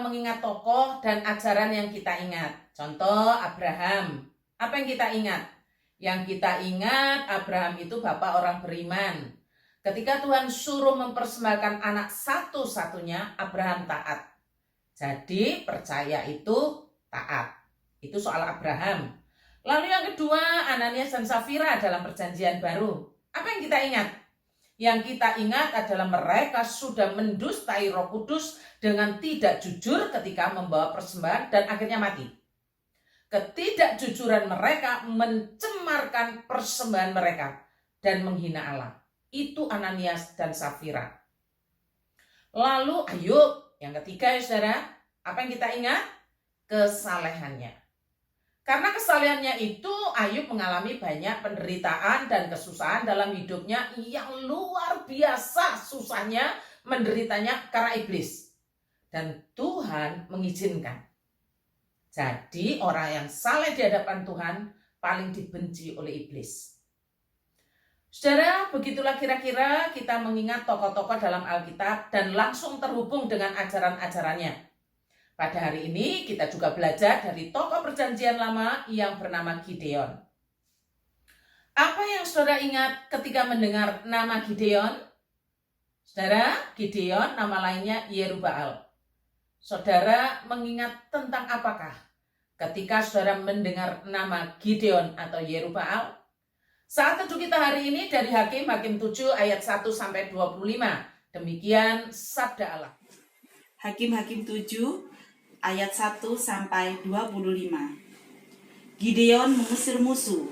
mengingat tokoh dan ajaran yang kita ingat. Contoh Abraham. Apa yang kita ingat? Yang kita ingat Abraham itu bapak orang beriman. Ketika Tuhan suruh mempersembahkan anak satu-satunya, Abraham taat. Jadi percaya itu taat. Itu soal Abraham. Lalu yang kedua, Ananias dan Safira dalam perjanjian baru. Apa yang kita ingat? Yang kita ingat adalah mereka sudah mendustai Roh Kudus dengan tidak jujur ketika membawa persembahan dan akhirnya mati. Ketidakjujuran mereka mencemarkan persembahan mereka dan menghina Allah. Itu Ananias dan Safira. Lalu Ayub, yang ketiga ya saudara, apa yang kita ingat? Kesalehannya. Karena kesalehannya itu Ayub mengalami banyak penderitaan dan kesusahan dalam hidupnya yang luar biasa susahnya, menderitanya karena iblis. Dan Tuhan mengizinkan. Jadi orang yang saleh di hadapan Tuhan paling dibenci oleh iblis. Saudara, begitulah kira-kira kita mengingat tokoh-tokoh dalam Alkitab dan langsung terhubung dengan ajaran-ajarannya. Pada hari ini kita juga belajar dari tokoh perjanjian lama yang bernama Gideon. Apa yang saudara ingat ketika mendengar nama Gideon? Saudara, Gideon nama lainnya Yerubbaal. Saudara mengingat tentang apakah ketika saudara mendengar nama Gideon atau Yerubbaal? Saat teduh kita hari ini dari Hakim 7 ayat 1 sampai 25. Demikian sabda Allah. Hakim 7 ayat 1 sampai 25. Gideon mengusir musuh.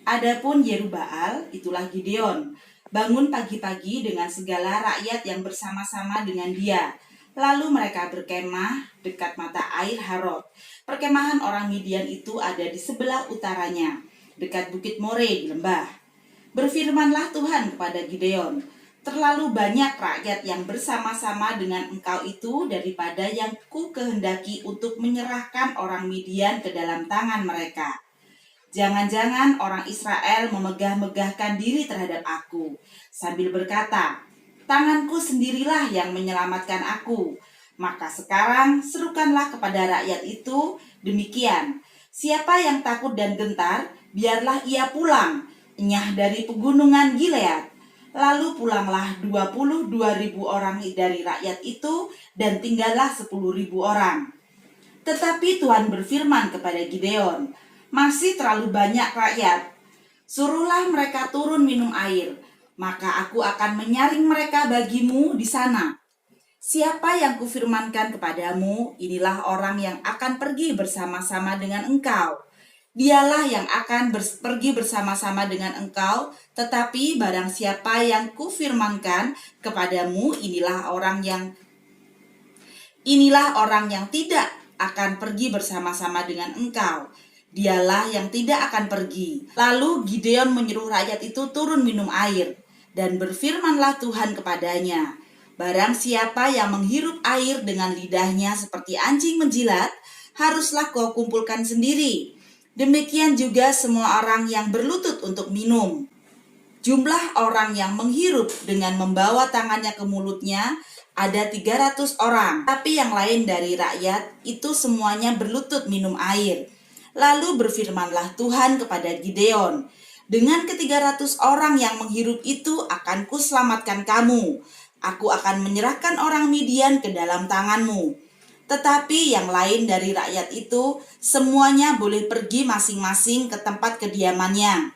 Adapun Yerubbaal, itulah Gideon, bangun pagi-pagi dengan segala rakyat yang bersama-sama dengan dia. Lalu mereka berkemah dekat mata air Harod. Perkemahan orang Midian itu ada di sebelah utaranya, dekat Bukit More di lembah. Berfirmanlah Tuhan kepada Gideon, terlalu banyak rakyat yang bersama-sama dengan engkau itu daripada yang ku kehendaki untuk menyerahkan orang Midian ke dalam tangan mereka. Jangan-jangan orang Israel memegah-megahkan diri terhadap aku, sambil berkata, tanganku sendirilah yang menyelamatkan aku. Maka sekarang serukanlah kepada rakyat itu demikian, siapa yang takut dan gentar, biarlah ia pulang, enyah dari pegunungan Gilead. Lalu pulanglah 22.000 orang dari rakyat itu dan tinggallah 10.000 orang. Tetapi Tuhan berfirman kepada Gideon, masih terlalu banyak rakyat. Suruhlah mereka turun minum air, maka aku akan menyaring mereka bagimu di sana. Siapa yang kufirmankan kepadamu, inilah orang yang akan pergi bersama-sama dengan engkau. Dialah yang akan pergi bersama-sama dengan engkau, tetapi barang siapa yang kufirmankan kepadamu, inilah orang yang tidak akan pergi bersama-sama dengan engkau. Dialah yang tidak akan pergi. Lalu Gideon menyuruh rakyat itu turun minum air, dan berfirmanlah Tuhan kepadanya, barang siapa yang menghirup air dengan lidahnya seperti anjing menjilat, haruslah kau kumpulkan sendiri. Demikian juga semua orang yang berlutut untuk minum. Jumlah orang yang menghirup dengan membawa tangannya ke mulutnya ada 300 orang. Tapi yang lain dari rakyat itu semuanya berlutut minum air. Lalu berfirmanlah Tuhan kepada Gideon, dengan ke-300 orang yang menghirup itu akan kuselamatkan kamu. Aku akan menyerahkan orang Midian ke dalam tanganmu. Tetapi yang lain dari rakyat itu semuanya boleh pergi masing-masing ke tempat kediamannya.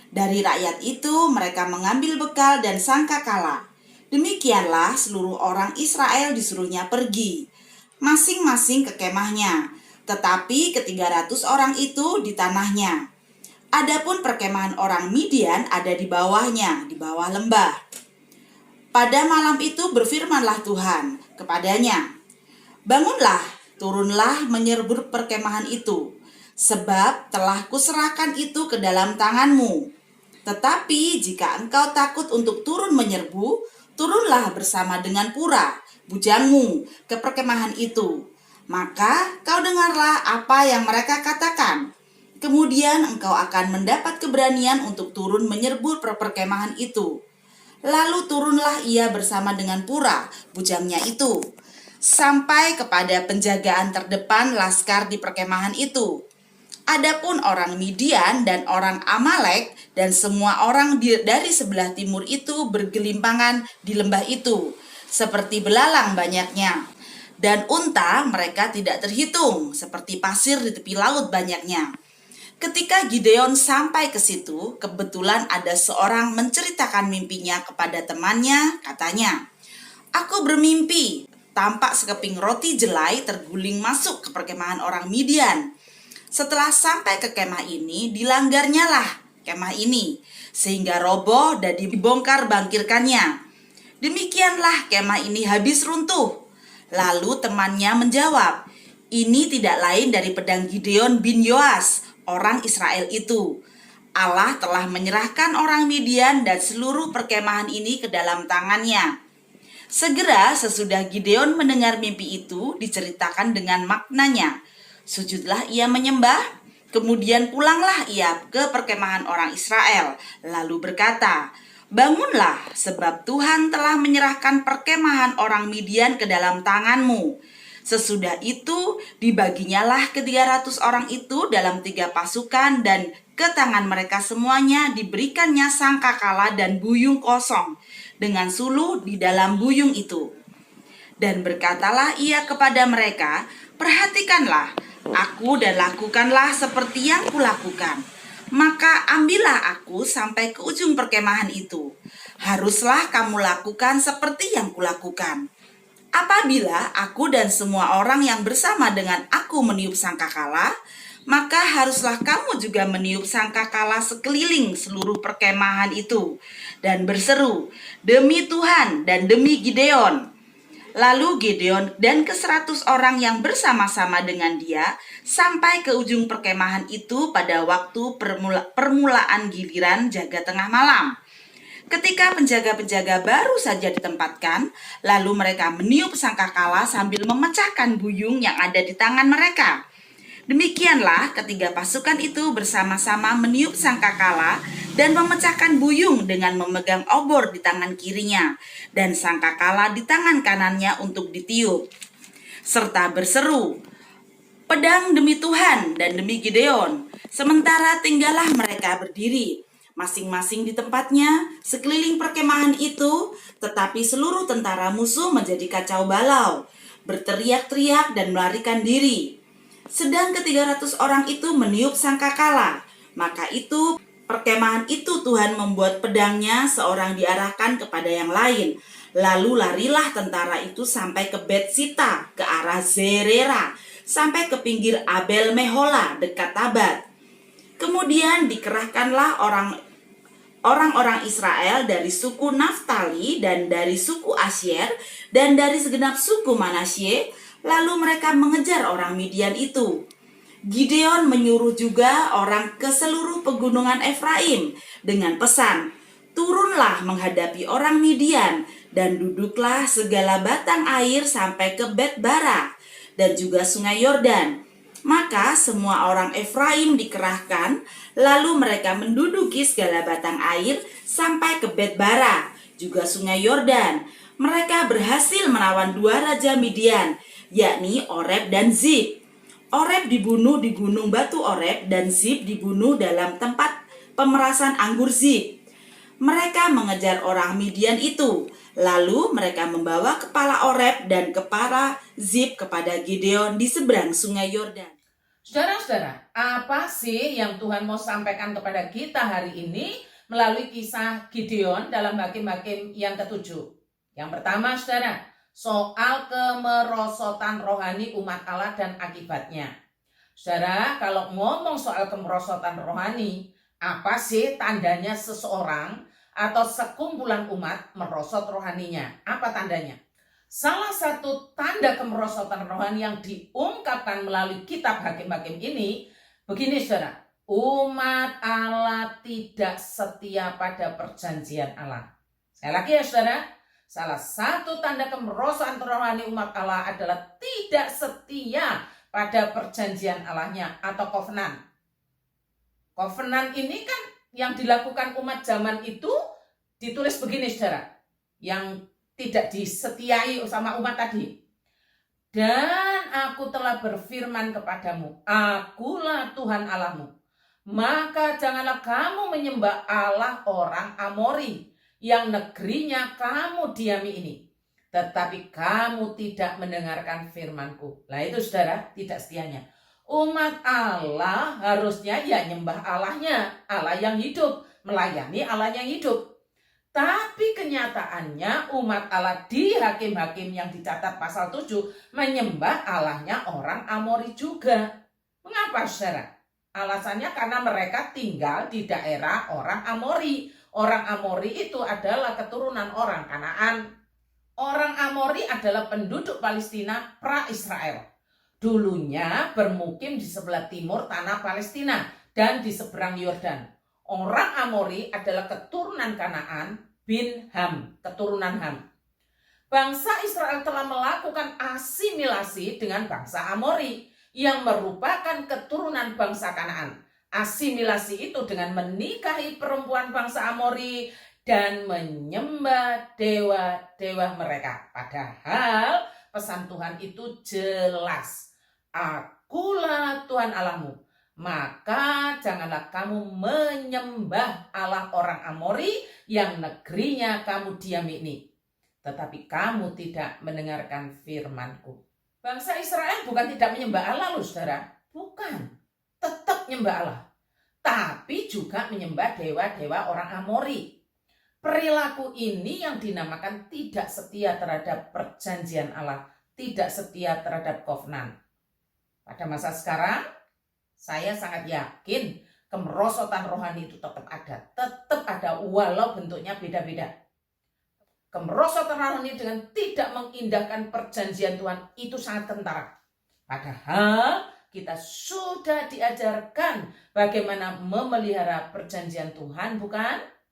Dari rakyat itu mereka mengambil bekal dan sangkakala. Demikianlah seluruh orang Israel disuruhnya pergi, masing-masing ke kemahnya, tetapi ke-300 orang itu di tanahnya. Adapun perkemahan orang Midian ada di bawahnya, di bawah lembah. Pada malam itu berfirmanlah Tuhan kepadanya, bangunlah, turunlah menyerbu perkemahan itu, sebab telah kuserahkan itu ke dalam tanganmu. Tetapi jika engkau takut untuk turun menyerbu, turunlah bersama dengan Pura, bujangmu, ke perkemahan itu. Maka kau dengarlah apa yang mereka katakan. Kemudian engkau akan mendapat keberanian untuk turun menyerbu perkemahan itu. Lalu turunlah ia bersama dengan Pura, bujangnya itu. sampai kepada penjagaan terdepan laskar di perkemahan itu. Adapun orang Midian dan orang Amalek dan semua orang dari sebelah timur itu bergelimpangan di lembah itu, seperti belalang banyaknya. Dan unta mereka tidak terhitung, seperti pasir di tepi laut banyaknya. Ketika Gideon sampai ke situ, kebetulan ada seorang menceritakan mimpinya kepada temannya, katanya, "Aku bermimpi, tampak sekeping roti jelai terguling masuk ke perkemahan orang Midian. Setelah sampai ke kemah ini, dilanggarnya lah kemah ini, sehingga roboh dan dibongkar bangkirkannya. Demikianlah kemah ini habis runtuh." Lalu temannya menjawab, "Ini tidak lain dari pedang Gideon bin Yoas, orang Israel itu. Allah telah menyerahkan orang Midian dan seluruh perkemahan ini ke dalam tangannya." Segera sesudah Gideon mendengar mimpi itu diceritakan dengan maknanya, sujudlah ia menyembah, kemudian pulanglah ia ke perkemahan orang Israel, lalu berkata, "Bangunlah, sebab Tuhan telah menyerahkan perkemahan orang Midian ke dalam tanganmu." Sesudah itu dibaginyalah ke 300 orang itu dalam 3 pasukan, dan ke tangan mereka semuanya diberikannya sangkakala dan buyung kosong dengan suluh di dalam buyung itu. Dan berkatalah ia kepada mereka, "Perhatikanlah aku dan lakukanlah seperti yang kulakukan. Maka ambillah aku sampai ke ujung perkemahan itu. Haruslah kamu lakukan seperti yang kulakukan. Apabila aku dan semua orang yang bersama dengan aku meniup sangkakala, maka haruslah kamu juga meniup sangkakala sekeliling seluruh perkemahan itu dan berseru, 'Demi Tuhan dan demi Gideon.' Lalu Gideon dan ke-100 orang yang bersama-sama dengan dia sampai ke ujung perkemahan itu pada waktu permulaan giliran jaga tengah malam. Ketika penjaga-penjaga baru saja ditempatkan, lalu mereka meniup sangkakala sambil memecahkan buyung yang ada di tangan mereka. Demikianlah ketiga pasukan itu bersama-sama meniup sangkakala dan memecahkan buyung dengan memegang obor di tangan kirinya dan sangkakala di tangan kanannya untuk ditiup, serta berseru, 'Pedang demi Tuhan dan demi Gideon.' Sementara tinggallah mereka berdiri, masing-masing di tempatnya sekeliling perkemahan itu, tetapi seluruh tentara musuh menjadi kacau balau, berteriak-teriak dan melarikan diri. Sedang ke-300 orang itu meniup sangkakala, maka itu perkemahan itu Tuhan membuat pedangnya seorang diarahkan kepada yang lain. Lalu larilah tentara itu sampai ke Bet-sita, ke arah Zerera, sampai ke pinggir Abel Mehola dekat Tabat. Kemudian dikerahkanlah orang-orang Israel dari suku Naftali dan dari suku Asyer dan dari segenap suku Manasye. Lalu mereka mengejar orang Midian itu. Gideon menyuruh juga orang ke seluruh pegunungan Efraim dengan pesan, "Turunlah menghadapi orang Midian dan duduklah segala batang air sampai ke Bet-bara dan juga sungai Yordan." Maka semua orang Efraim dikerahkan, lalu mereka menduduki segala batang air sampai ke Bet-bara, juga sungai Yordan. Mereka berhasil menawan 2 raja Midian, yakni Oreb dan Zib. Oreb dibunuh di gunung batu Oreb dan Zib dibunuh dalam tempat pemerasan anggur Zib. Mereka mengejar orang Midian itu, lalu mereka membawa kepala Oreb dan kepala Zib kepada Gideon di seberang sungai Yordan. Saudara-saudara, apa sih yang Tuhan mau sampaikan kepada kita hari ini melalui kisah Gideon dalam Hakim-Hakim yang ke-7? Yang pertama, saudara, soal kemerosotan rohani umat Allah dan akibatnya. Saudara, kalau ngomong soal kemerosotan rohani, apa sih tandanya seseorang atau sekumpulan umat merosot rohaninya? Apa tandanya? Salah satu tanda kemerosotan rohani yang diungkapkan melalui kitab Hakim-Hakim ini, begini saudara, umat Allah tidak setia pada perjanjian Allah. Sekali lagi ya saudara, salah satu tanda kemerosotan rohani umat Allah adalah tidak setia pada perjanjian Allahnya atau covenant. Covenant ini kan yang dilakukan umat zaman itu ditulis begini saudara, yang tidak disetiai sama umat tadi. Dan aku telah berfirman kepadamu, akulah Tuhan Allahmu. Maka janganlah kamu menyembah Allah orang Amori yang negerinya kamu diami ini. Tetapi kamu tidak mendengarkan firmanku. Nah itu saudara, tidak setianya. Umat Allah harusnya ya nyembah Allahnya, Allah yang hidup, melayani Allah yang hidup. Tapi kenyataannya umat Allah di Hakim-Hakim yang dicatat pasal 7 menyembah Allahnya orang Amori juga. Mengapa saudara? Alasannya karena mereka tinggal di daerah orang Amori. Orang Amori itu adalah keturunan orang Kanaan. Orang Amori adalah penduduk Palestina pra-Israel. Dulunya bermukim di sebelah timur tanah Palestina dan di seberang Yordan. Orang Amori adalah keturunan Kanaan bin Ham, keturunan Ham. Bangsa Israel telah melakukan asimilasi dengan bangsa Amori yang merupakan keturunan bangsa Kanaan. Asimilasi itu dengan menikahi perempuan bangsa Amori dan menyembah dewa-dewa mereka. Padahal pesan Tuhan itu jelas. Akulah Tuhan Allahmu. Maka janganlah kamu menyembah Allah orang Amori yang negerinya kamu diami ini. Tetapi kamu tidak mendengarkan firmanku. Bangsa Israel bukan tidak menyembah Allah loh saudara. Bukan. Tetap menyembah Allah. Tapi juga menyembah dewa-dewa orang Amori. Perilaku ini yang dinamakan tidak setia terhadap perjanjian Allah. Tidak setia terhadap kovenan. Pada masa sekarang, saya sangat yakin kemerosotan rohani itu tetap ada walau bentuknya beda-beda. Kemerosotan rohani dengan tidak mengindahkan perjanjian Tuhan itu sangat kentara. Padahal kita sudah diajarkan bagaimana memelihara perjanjian Tuhan, bukan?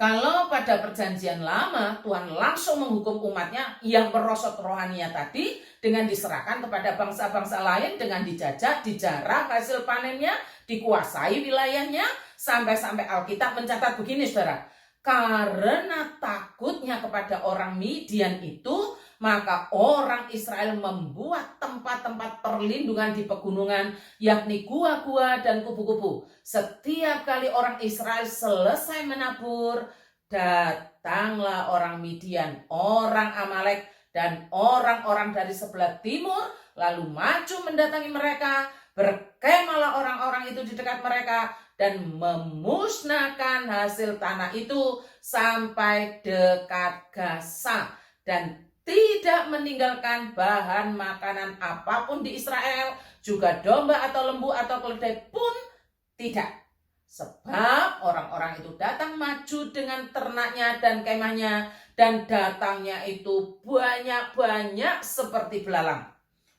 Kalau pada perjanjian lama Tuhan langsung menghukum umatnya yang merosot rohaninya tadi dengan diserahkan kepada bangsa-bangsa lain, dengan dijajah, dijarah hasil panennya, dikuasai wilayahnya, sampai-sampai Alkitab mencatat begini saudara. Karena takutnya kepada orang Midian itu, maka orang Israel membuat tempat-tempat perlindungan di pegunungan, yakni gua-gua dan kubu-kubu. Setiap kali orang Israel selesai menabur, datanglah orang Midian, orang Amalek, dan orang-orang dari sebelah timur, lalu maju mendatangi mereka, berkemahlah orang-orang itu di dekat mereka, dan memusnahkan hasil tanah itu sampai dekat Gaza, dan tidak meninggalkan bahan makanan apapun di Israel, juga domba atau lembu atau keledai pun tidak. Sebab orang-orang itu datang maju dengan ternaknya dan kemahnya, dan datangnya itu banyak-banyak seperti belalang.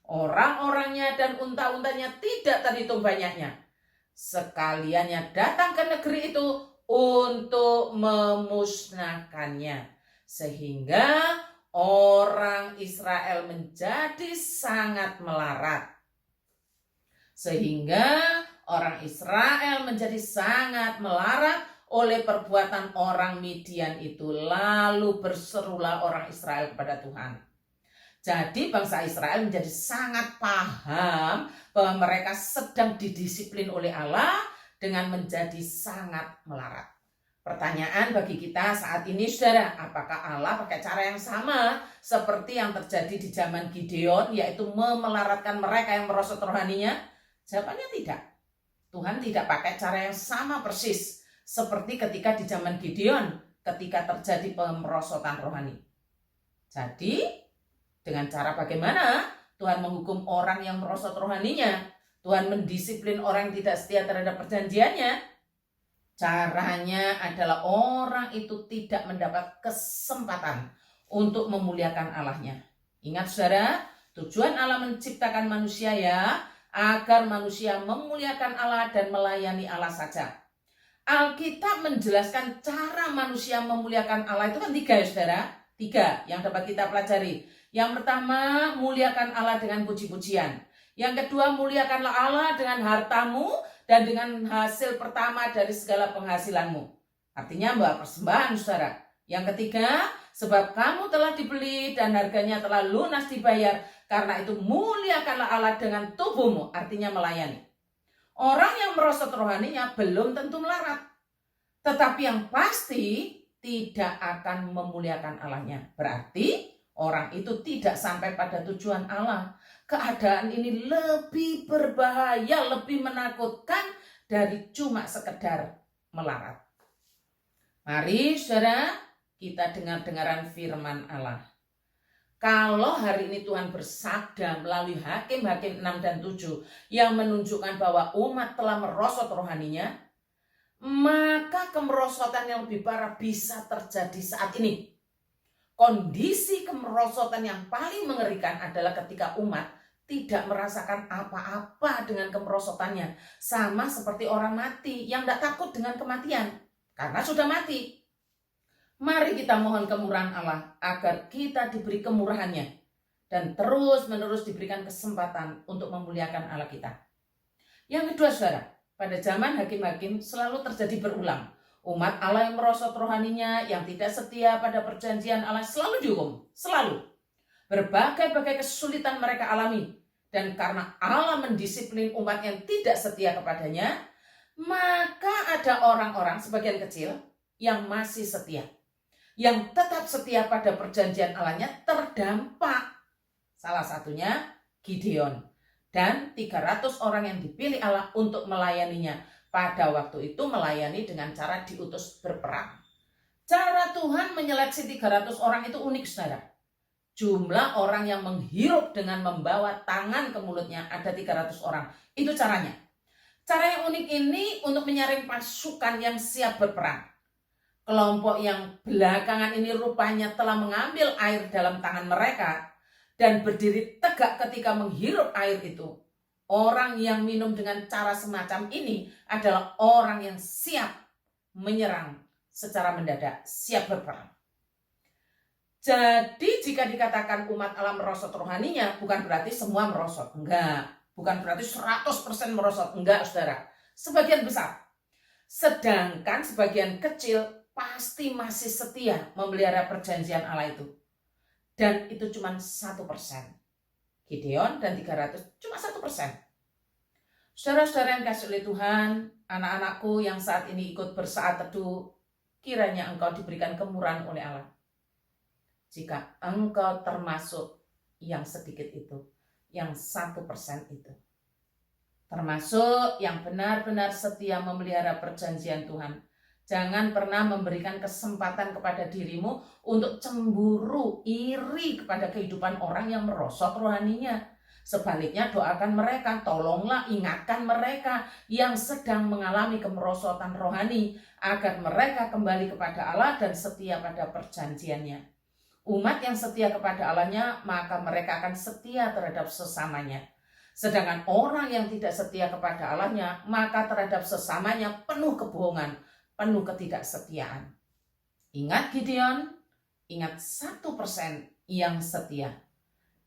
Orang-orangnya dan unta-untanya tidak terhitung banyaknya. Sekaliannya datang ke negeri itu untuk memusnahkannya. Sehingga orang Israel menjadi sangat melarat. Oleh perbuatan orang Midian itu. Lalu berserulah orang Israel kepada Tuhan. Jadi bangsa Israel menjadi sangat paham bahwa mereka sedang didisiplin oleh Allah dengan menjadi sangat melarat. Pertanyaan bagi kita saat ini saudara, apakah Allah pakai cara yang sama seperti yang terjadi di zaman Gideon, yaitu memelaratkan mereka yang merosot rohaninya? Jawabannya tidak. Tuhan tidak pakai cara yang sama persis seperti ketika di zaman Gideon, ketika terjadi pemerosotan rohani. Jadi dengan cara bagaimana Tuhan menghukum orang yang merosot rohaninya? Tuhan mendisiplin orang yang tidak setia terhadap perjanjiannya. Caranya adalah orang itu tidak mendapat kesempatan untuk memuliakan Allahnya. Ingat saudara, tujuan Allah menciptakan manusia ya, agar manusia memuliakan Allah dan melayani Allah saja. Alkitab menjelaskan cara manusia memuliakan Allah itu kan 3 ya saudara. 3 yang dapat kita pelajari. Yang pertama, muliakan Allah dengan puji-pujian. Yang kedua, muliakanlah Allah dengan hartamu dan dengan hasil pertama dari segala penghasilanmu. Artinya bahwa persembahan saudara. Yang ketiga, sebab kamu telah dibeli dan harganya telah lunas dibayar, Karena itu muliakanlah Allah dengan tubuhmu, artinya melayani. Orang yang merosot rohaninya belum tentu melarat. Tetapi yang pasti tidak akan memuliakan Allahnya. Berarti orang itu tidak sampai pada tujuan Allah. Keadaan ini lebih berbahaya, lebih menakutkan dari cuma sekedar melarat. Mari saudara, kita dengar-dengaran firman Allah. Kalau hari ini Tuhan bersabda melalui Hakim-Hakim 6 dan 7 yang menunjukkan bahwa umat telah merosot rohaninya, maka kemerosotan yang lebih parah bisa terjadi saat ini. Kondisi kemerosotan yang paling mengerikan adalah ketika umat tidak merasakan apa-apa dengan kemerosotannya. Sama seperti orang mati yang tidak takut dengan kematian karena sudah mati. Mari kita mohon kemurahan Allah agar kita diberi kemurahannya dan terus-menerus diberikan kesempatan untuk memuliakan Allah kita. Yang kedua saudara, pada zaman hakim-hakim selalu terjadi berulang. Umat Allah yang merosot rohaninya, yang tidak setia pada perjanjian Allah selalu dihukum. Selalu. Berbagai-bagai kesulitan mereka alami. Dan karena Allah mendisiplin umat yang tidak setia kepadanya, maka ada orang-orang sebagian kecil yang masih setia. Yang tetap setia pada perjanjian Allahnya terdampak. Salah satunya Gideon dan 300 orang yang dipilih Allah untuk melayaninya. Pada waktu itu melayani dengan cara diutus berperang. Cara Tuhan menyeleksi 300 orang itu unik saudara. Jumlah orang yang menghirup dengan membawa tangan ke mulutnya ada 300 orang. Itu caranya. Cara yang unik ini untuk menyaring pasukan yang siap berperang. Kelompok yang belakangan ini rupanya telah mengambil air dalam tangan mereka dan berdiri tegak ketika menghirup air itu. Orang yang minum dengan cara semacam ini adalah orang yang siap menyerang secara mendadak, siap berperang. Jadi jika dikatakan umat Allah merosot rohaninya, bukan berarti semua merosot. Enggak. Bukan berarti 100% merosot. Enggak saudara. Sebagian besar. Sedangkan sebagian kecil pasti masih setia memelihara perjanjian Allah itu. Dan itu cuma 1%. Gideon dan 300 cuma 1%. Saudara-saudara yang kasih oleh Tuhan, anak-anakku yang saat ini ikut bersaat teduh, kiranya engkau diberikan kemurahan oleh Allah. Jika engkau termasuk yang sedikit itu, yang 1% itu. Termasuk yang benar-benar setia memelihara perjanjian Tuhan. Jangan pernah memberikan kesempatan kepada dirimu untuk cemburu, iri kepada kehidupan orang yang merosot rohaninya. Sebaliknya doakan mereka, tolonglah ingatkan mereka yang sedang mengalami kemerosotan rohani agar mereka kembali kepada Allah dan setia pada perjanjiannya. Umat yang setia kepada Allahnya, maka mereka akan setia terhadap sesamanya. Sedangkan orang yang tidak setia kepada Allahnya, maka terhadap sesamanya penuh kebohongan, penuh ketidaksetiaan. Ingat Gideon, ingat 1% yang setia.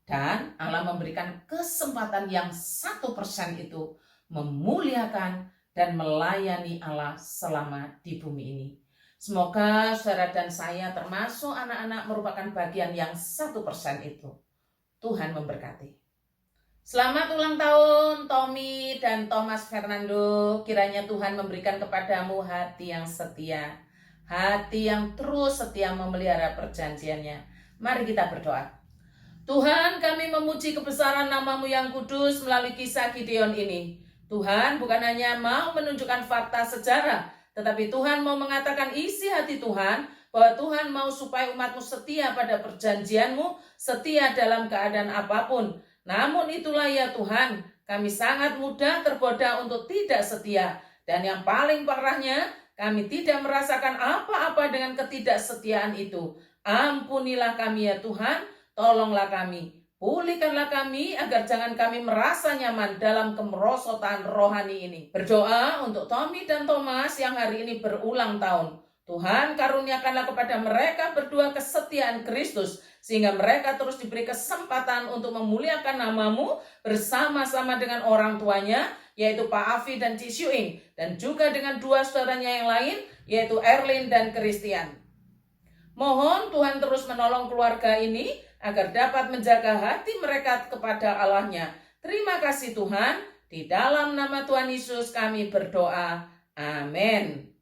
Dan Allah memberikan kesempatan yang 1% itu memuliakan dan melayani Allah selama di bumi ini. Semoga saudara dan saya termasuk anak-anak merupakan bagian yang 1% itu. Tuhan memberkati. Selamat ulang tahun Tommy dan Thomas Fernando. Kiranya Tuhan memberikan kepadamu hati yang setia. Hati yang terus setia memelihara perjanjiannya. Mari kita berdoa. Tuhan, kami memuji kebesaran nama-Mu yang kudus melalui kisah Gideon ini. Tuhan bukan hanya mau menunjukkan fakta sejarah, tetapi Tuhan mau mengatakan isi hati Tuhan, bahwa Tuhan mau supaya umat-Mu setia pada perjanjian-Mu, setia dalam keadaan apapun. Namun itulah ya Tuhan, kami sangat mudah tergoda untuk tidak setia. Dan yang paling parahnya, kami tidak merasakan apa-apa dengan ketidaksetiaan itu. Ampunilah kami ya Tuhan, tolonglah kami, pulihkanlah kami agar jangan kami merasa nyaman dalam kemerosotan rohani ini. Berdoa untuk Tommy dan Thomas yang hari ini berulang tahun. Tuhan karuniakanlah kepada mereka berdua kesetiaan Kristus, sehingga mereka terus diberi kesempatan untuk memuliakan nama-Mu bersama-sama dengan orang tuanya, yaitu Pak Afi dan Ci Syuing, dan juga dengan dua saudaranya yang lain, yaitu Erlin dan Christian. Mohon Tuhan terus menolong keluarga ini, agar dapat menjaga hati mereka kepada Allahnya. Terima kasih Tuhan, di dalam nama Tuhan Yesus kami berdoa. Amin.